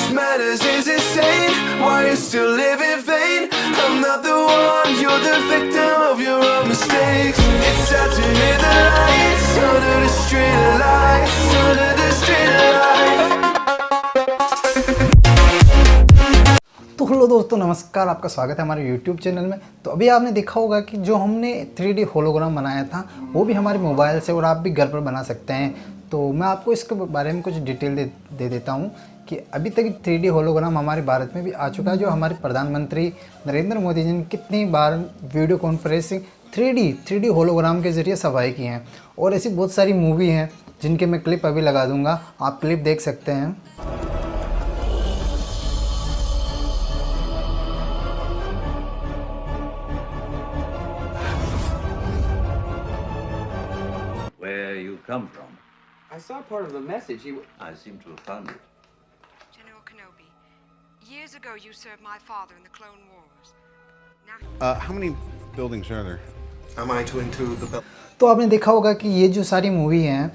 much matters is insane. Why you still live in vain? I'm not the one, you're the victim of your own mistakes. It's sad to hear the lights under the street lights, under the street lights. तो hello दोस्तों, नमस्कार। आपका स्वागत है हमारे YouTube channel में। तो अभी आपने देखा होगा कि जो हमने 3D होलोग्राम बनाया था वो भी हमारे मोबाइल से और आप भी घर पर बना सकते हैं। तो मैं आपको इसके बारे में कुछ डिटेल दे देता हूं कि अभी तक 3D होलोग्राम हमारे भारत में भी आ चुका है। जो हमारे प्रधानमंत्री नरेंद्र मोदी जी ने कितनी बार वीडियो कॉन्फ्रेंसिंग 3D होलोग्राम के ज़रिए सफाई की हैं, और ऐसी बहुत सारी मूवी हैं जिनके मैं क्लिप अभी लगा दूँगा, आप क्लिप देख सकते हैं। Come from? I saw part of the message. I seem to have found it. General Kenobi, years ago you served my father in the Clone Wars. Now, How many buildings are there? Am I to include the तो आपने देखा होगा कि ये जो सारी movie हैं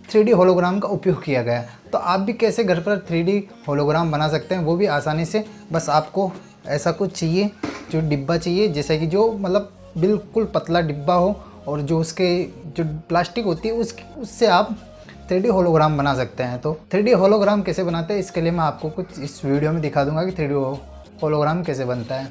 3D hologram का उपयोग किया गया है। तो आप भी कैसे घर पर 3D होलोग्राम बना सकते हैं, वो भी आसानी से। बस आपको ऐसा कुछ चाहिए, जो डिब्बा चाहिए, जैसे कि जो मतलब बिल्कुल पतला डिब्बा हो, और जो उसके जो प्लास्टिक होती है उससे आप 3D होलोग्राम बना सकते हैं। तो 3D होलोग्राम कैसे बनाते हैं, इसके लिए मैं आपको कुछ इस वीडियो में दिखा दूंगा कि 3D होलोग्राम कैसे बनता है।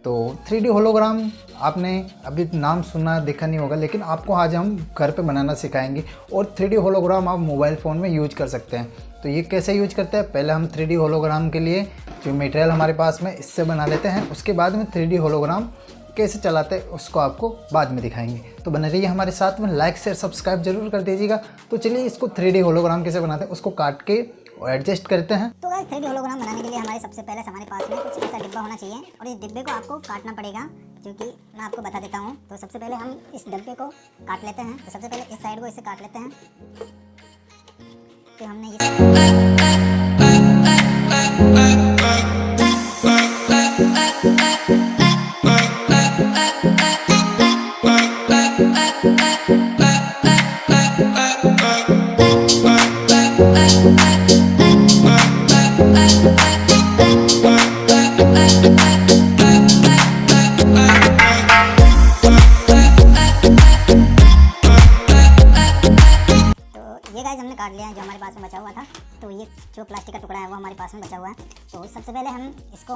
तो 3D होलोग्राम आपने अभी नाम सुना देखा नहीं होगा, लेकिन आपको आज हम घर पे बनाना सिखाएंगे। और 3D होलोग्राम आप मोबाइल फ़ोन में यूज कर सकते हैं। तो ये कैसे यूज करते हैं, पहले हम 3D होलोग्राम के लिए जो मटेरियल हमारे पास में इससे बना लेते हैं। उसके बाद में 3D होलोग्राम कैसे चलाते हैं उसको आपको बाद में दिखाएंगे। तो बने रहिए हमारे साथ में, लाइक शेयर सब्सक्राइब जरूर कर दीजिएगा। तो चलिए इसको 3D होलोग्राम कैसे बनाते हैं उसको काट के और एडजस्ट करते हैं। तो गाइस 3D होलोग्राम बनाने के लिए हमारे सबसे पहले हमारे पास में कुछ ऐसा डिब्बा होना चाहिए, और इस डिब्बे को आपको काटना पड़ेगा, जो कि मैं आपको बता देता हूँ। तो सबसे पहले हम इस डिब्बे को काट लेते हैं। तो सबसे पहले इस साइड को इसे काट लेते हैं। तो हमने हमने काट लिया है जो हमारे पास में बचा हुआ था। तो ये जो प्लास्टिक का टुकड़ा है वो हमारे पास में बचा हुआ है। तो सबसे पहले हम इसको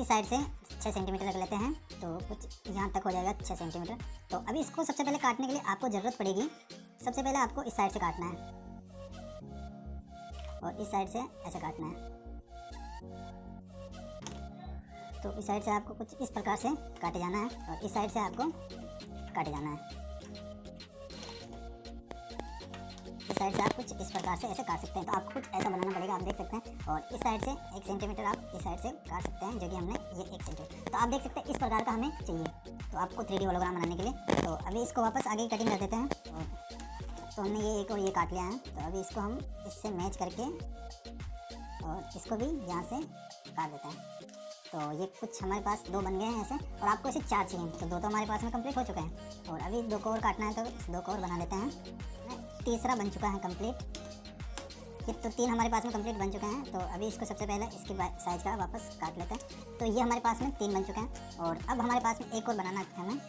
इस साइड से 6 सेंटीमीटर रख लेते हैं। तो कुछ यहाँ तक हो जाएगा 6 सेंटीमीटर। तो अभी इसको सबसे पहले काटने के लिए आपको ज़रूरत पड़ेगी, सबसे पहले आपको इस साइड से काटना है और इस साइड से ऐसे काटना है। तो इस साइड से आपको कुछ इस प्रकार से काटे जाना है, और इस साइड से आपको काटे जाना है। इस साइड से आप कुछ इस प्रकार से ऐसे काट सकते हैं। तो आपको कुछ ऐसा बनाना पड़ेगा, आप देख सकते हैं। और इस साइड से 1 सेंटीमीटर आप इस साइड से काट सकते हैं, जो कि हमने ये 1 सेंटीमीटर। तो आप देख सकते हैं इस प्रकार का हमें चाहिए। तो आपको 3D होलोग्राम बनाने के लिए तो अभी इसको वापस आगे की कटिंग कर देते हैं। तो हमने ये एक और ये काट लिया है। तो अभी इसको हम इससे मैच करके और इसको भी यहाँ से काट देते हैं। तो ये कुछ हमारे पास 2 बन गए हैं ऐसे, और आपको इसे 4 चाहिए। तो 2 तो हमारे पास में कंप्लीट हो चुके हैं, और अभी 2 को और काटना है। तो इस 2 को और बना लेते हैं। तीसरा बन चुका है कंप्लीट। ये तो 3 हमारे पास में कंप्लीट बन चुके हैं। तो अभी इसको सबसे पहले इसकी साइज़ का वापस काट लेते हैं। तो ये हमारे पास में 3 बन चुके हैं, और अब हमारे पास में एक और बनाना है हमें।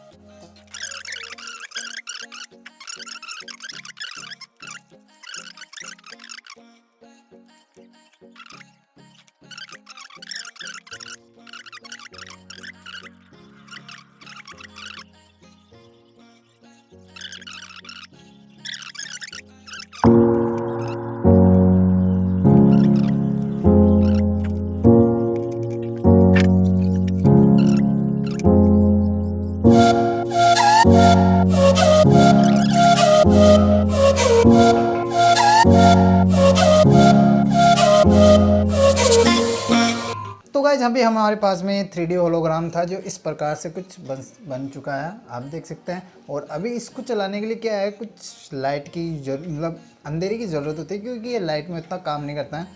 तो गाइज अभी हमारे पास में 3D होलोग्राम था जो इस प्रकार से कुछ बन चुका है, आप देख सकते हैं। और अभी इसको चलाने के लिए क्या है, कुछ लाइट की मतलब अंधेरे की ज़रूरत होती है, क्योंकि ये लाइट में इतना काम नहीं करता है।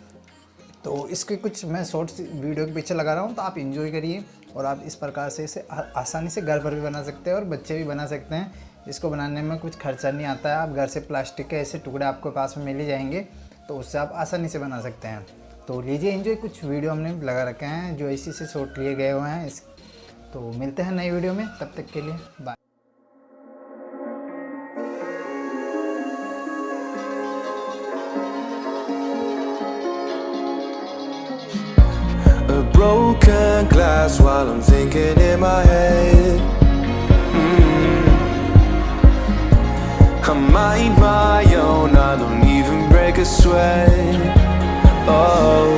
तो इसके कुछ मैं शॉर्ट्स वीडियो के पीछे लगा रहा हूँ, तो आप एंजॉय करिए। और आप इस प्रकार से इसे आसानी से घर पर भी बना सकते हैं और बच्चे भी बना सकते हैं। इसको बनाने में कुछ खर्चा नहीं आता है। आप घर से प्लास्टिक के ऐसे टुकड़े आपके पास में मिल ही जाएंगे, तो उससे आप आसानी से बना सकते हैं। तो लीजिए एंजॉय। कुछ वीडियो हमने लगा रखे हैं जो इसी से शॉट लिए गए हुए हैं। तो मिलते हैं नई वीडियो में, तब तक के लिए bye. A broken glass while I'm thinking in my head. I mind my own, I don't even break a sweat. Oh,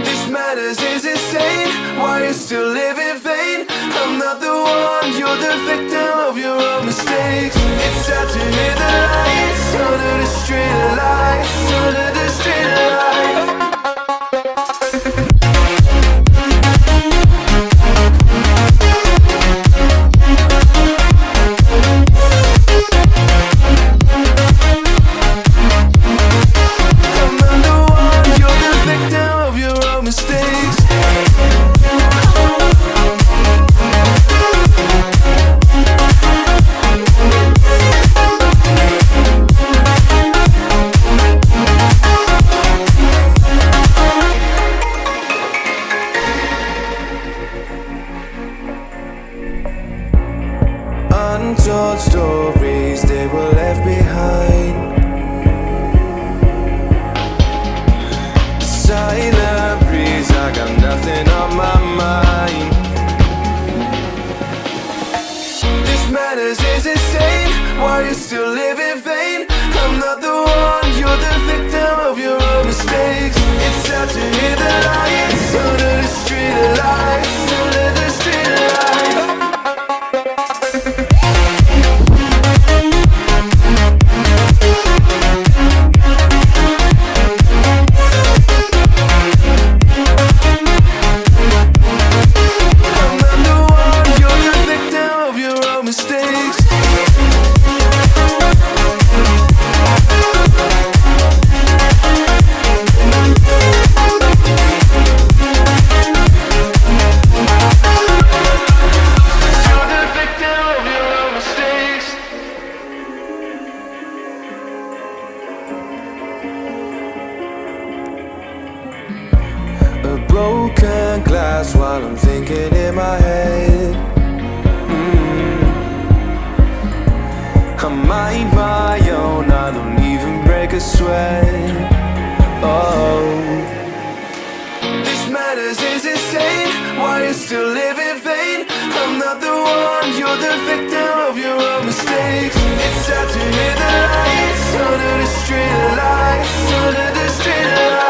this madness is insane. Why you still live in vain? I'm not the one, you're the victim of your own mistakes. It's sad to hear the lights under the street lights, under the street lights. Untold stories, they were left behind. Silent breeze, I got nothing on my mind. This madness is insane. Why you still live in vain? I'm not the one, you're the victim of your own mistakes. It's sad to hear the lights under the street lights, under the street lights. Broken glass while I'm thinking in my head. I mind my own, I don't even break a sweat. Oh, this madness is insane. Why you still live in vain? I'm not the one, you're the victim of your own mistakes. It's sad to hear the lights under the street lights, under the street lights.